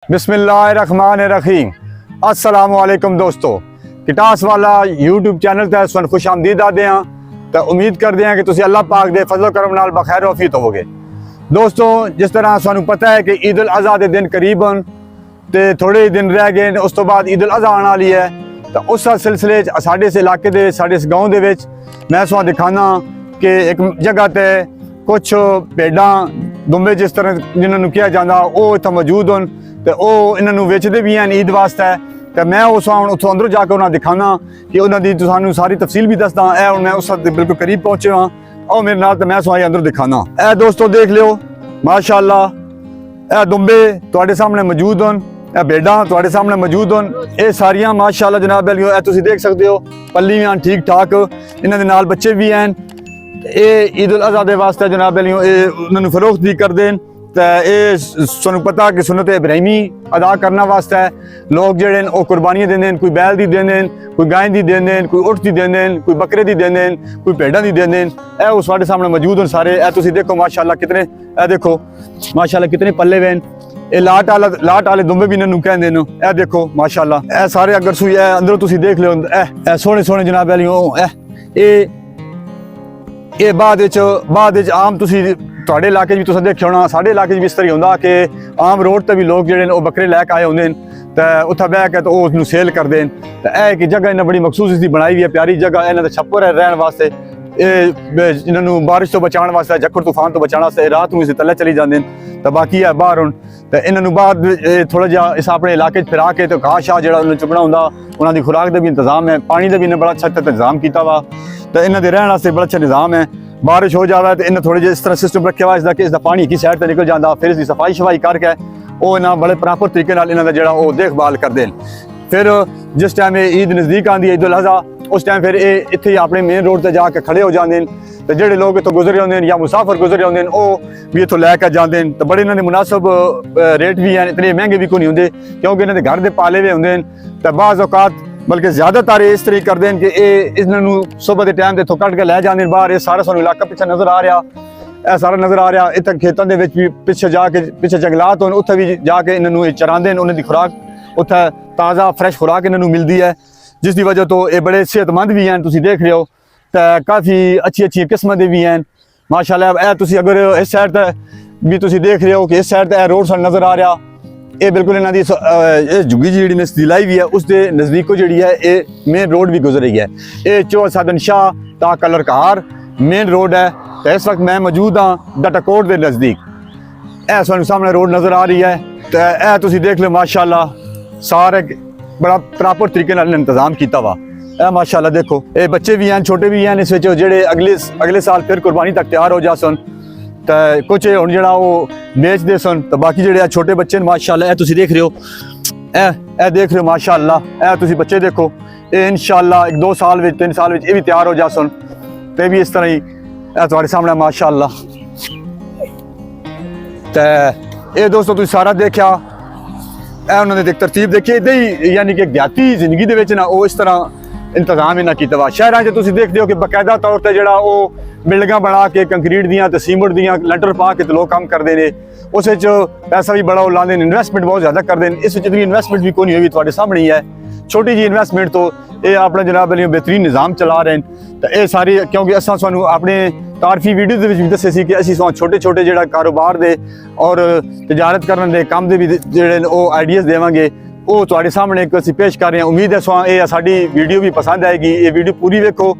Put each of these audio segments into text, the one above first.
बिस्मिल्लाहिर्रहमानिर्रहीम। अस्सलाम वालेकुम दोस्तों, किटास वाला यूट्यूब चैनल ते तुहानू खुश आमदीद आते हैं। तो उम्मीद करते हैं कि तुसी अल्लाह पाक दे फजल करम नाल बखैर वफीत होवोगे। दोस्तों, जिस तरह सानू पता है कि ईद उल अज़हा के दिन करीबन ते थोड़े दिन रह गए, उस तो बाद ईद उल अज़हा आने वाली है। तो उस सिलसिले साढ़े इस इलाके दे साढ़े इस गाँव दे विच मैं तुहानू दिखाना कि एक जगह ते कुछ भेडां दुम्बे जिस तरह जिन्होंने कहा जाता वो इतना मौजूद होन तो वह इन्होंने वेचते भी हैं ईद वास्ते। तो मैं उस उतों अंदरों जाकर उन्हें दिखाना कि उन्होंने सानू सारी तफसील भी दसदा। ए मैं उस बिल्कुल करीब पहुंचे हाँ और मेरे नाल तो मैं सुहाई अंदरों दिखाना। ए दोस्तों देख लियो माशाअल्लाह, ए दुम्बे तुहाडे सामने मौजूद होन, ए भेडां तुहाडे सामने मौजूद होन। ये सारियां माशाअल्लाह जनाब वालियो ए तुसीं देख सकते हो पल्ली भी हैं ठीक ठाक, इन्हां दे नाल बच्चे भी हैं। ये ईद उल अज़हा दे वास्ते जनाब वालियो ये उन्होंने फरोख्त भी कर देन। तो ये सानू पता कि सुन्नत इब्राहिमी अदा करने वास्ते लोग जेड़े वो कुर्बानियां देंदे, कोई बैल दी देंदे, कोई गाय दी देंदे, कोई उठ दी देंदे, कोई बकरे दी देंदे, कोई भेड़ां दी देंदे। ए उस साढ़े सामने मौजूद हैं सारे। ए तुसीं देखो माशाअल्लाह कितने, ए देखो माशाअल्लाह कितने पल्ले वेन। ये लाट आले दुम्बे भी इन्होंने कहंदे ने। ए देखो माशाअल्लाह ए सारे अगर सुई ए अंदरों तुसीं देख लियो ए सोहने सोहने जनाब वालियो। ये बाद आम तुसीं तुहाडे इलाके भी तुसीं देखिया होना, साढ़े इलाके भी इस तरह होंदा कि आम रोड ते भी लोग जेड़े ने बकरे लैके आए होंदे ते उत्थे बह के तो उसनूं सेल करदे न। ते एक जगह इन्हें बड़ी मखसूस इसदी बनाई हुई है, प्यारी जगह। इन्हां दा छप्पर है रहण वास्ते, इन्होंने बारिश तो बचाने वास्ते, झक्खड़ तूफान तो बचाने वास्ते रात में इस थल्ले चली जाते हैं। तो बाकी है बाहर हुण तो इन्होंने बाद थोड़ा जिहा इस अपने इलाके फिरा के तो घाह शाह जो उन्होंने चुगना होंदा, उन्होंने खुराक का भी इंतजाम है, पानी का भी इन्हें बड़ा अच्छा इंतजाम किया वा। तो इन्हों के रहने वास्ते बड़ा अच्छा निज़ाम है। बारिश हो जाए तो इन्हें थोड़े जे इस तरह सिस्टम रखे हुआ इसका कि इसका पानी की साइड से निकल जाता, फिर इसकी सफाई शफाई करके वो इन्हें बड़े प्रॉपर तरीके इन्हों का जो देखभाल करते हैं। फिर जिस टाइम ईद नज़दीक आती है ईद उल अज़हा, उस टाइम फिर ये इत्थे अपने मेन रोड पर जाके खड़े हो जाते हैं। तो जोड़े लोग इतों गुजरे होंगे या मुसाफिर गुजरे होंगे वो भी इतों लैके जाते हैं। तो बड़े इन्होंने मुनासिब रेट भी हैं, इतने महंगे भी कोई नहीं होंगे क्योंकि इन्होंने घर के पाले हुए होंगे। तो बाज़ औकात बल्कि ज़्यादातर इस तरह करते हैं कि इन्होंने सुबह के टाइम इतों कट के लै जाते बाहर। ये सारा सानू इलाका पिछे नज़र आ रहा, यह सारा नज़र आ रहा। इतने खेतों के भी पिछे जाके पिछे जंगलात होने उत्थे भी जाके इन्होंने चराते हैं, उन्होंने खुराक उत्थे ताज़ा फ्रैश खुराक इन्होंने मिलती है, जिसकी वजह तो ये बड़े सेहतमंद भी हैं। तुसीं देख रहे हो तो काफ़ी अच्छी किस्म के भी हैं माशाअल्लाह। ए तुसीं अगर इस साइड भी तुसीं देख रहे हो कि इस साइड रोड सानू नज़र आ रहा, ये बिल्कुल इन्हों की झुग्गी जी मैं सिलाई भी है उसके नज़दीकों जी है ये मेन रोड भी गुजर रही है। ये चौह साधन शाह ता कलर कार मेन रोड है। तो इस वक्त मैं मौजूद हाँ डटाकोट के नज़दीक। ए सानू सामने रोड नज़र आ रही है। तो यह तुसीं देख लो माशाअल्लाह सारे बड़ा प्रॉपर तरीके इंतजाम किया वा। माशाअल्लाह देखो ये बच्चे भी हैं, छोटे भी हैं इस जोड़े अगले साल फिर कुर्बानी तक तैयार हो जा सन। तो कुछ हुण जिहड़ा वो बेचते सन। तो बाकी जोड़े छोटे बच्चे माशाअल्लाह तुसीं देख रहे हो, ए देख रहे हो माशाअल्लाह। ए तुसीं बच्चे देखो ये इंशाअल्लाह 1-2 साल 3 साल ये भी तैयार हो जा सन। तो भी इस तरह ही तुहाडे सामने माशाअल्लाह। तो ये दोस्तों तुसीं सारा देखा, उन्होंने तरतीब देखी इदा ही, यानी कि देहाती जिंदगी दे विच ना वो इस तरह इंतजाम इन्हें किया वा। शहरों च तुसीं देखते हो कि बाकायदा तौर पर जो वो बिल्डिंगां बना के कंक्रीट दियां ते सीमेंट दियां लंटर पा के लोग काम करते हैं, उस पैसा भी बड़ा लाते हैं, इन्वेस्टमेंट बहुत ज़्यादा करते हैं। इस इतनी इन्वेस्टमेंट भी कोई हुई तुहाडे सामने ही है, छोटी जी इन्वेस्टमेंट तो ये अपना जनाब वाली बेहतरीन निज़ाम चला रहे हैं। तो ये सारी क्योंकि असां सानू अपने तारफी वीडियो भी दसे सी कि असीं छोटे छोटे जो कारोबार दे और तजारत करने के काम के भी जोड़े वो आइडियाज़ देवांगे वो तुहाडे सामने एक असीं पेश कर रहे हैं। उम्मीद है ये साडी वीडियो भी पसंद आएगी। ये वीडियो पूरी वेखो,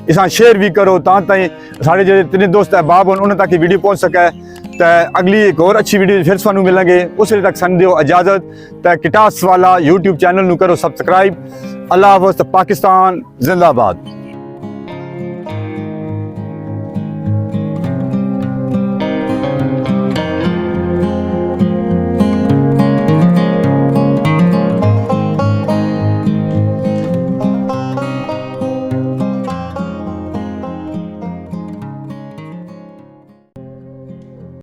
इसा शेयर भी करो ताकि साढ़े जो इतने दोस्त अहबाब हों उन्होंने तक वीडियो पहुँच सके। तो अगली एक और अच्छी वीडियो फिर सानू मिलेंगे, उस तक सन दियो इजाज़त। तो किटास वाला यूट्यूब चैनल नू करो सब्सक्राइब। अल्लाह हाफ़िज़। पाकिस्तान जिंदाबाद।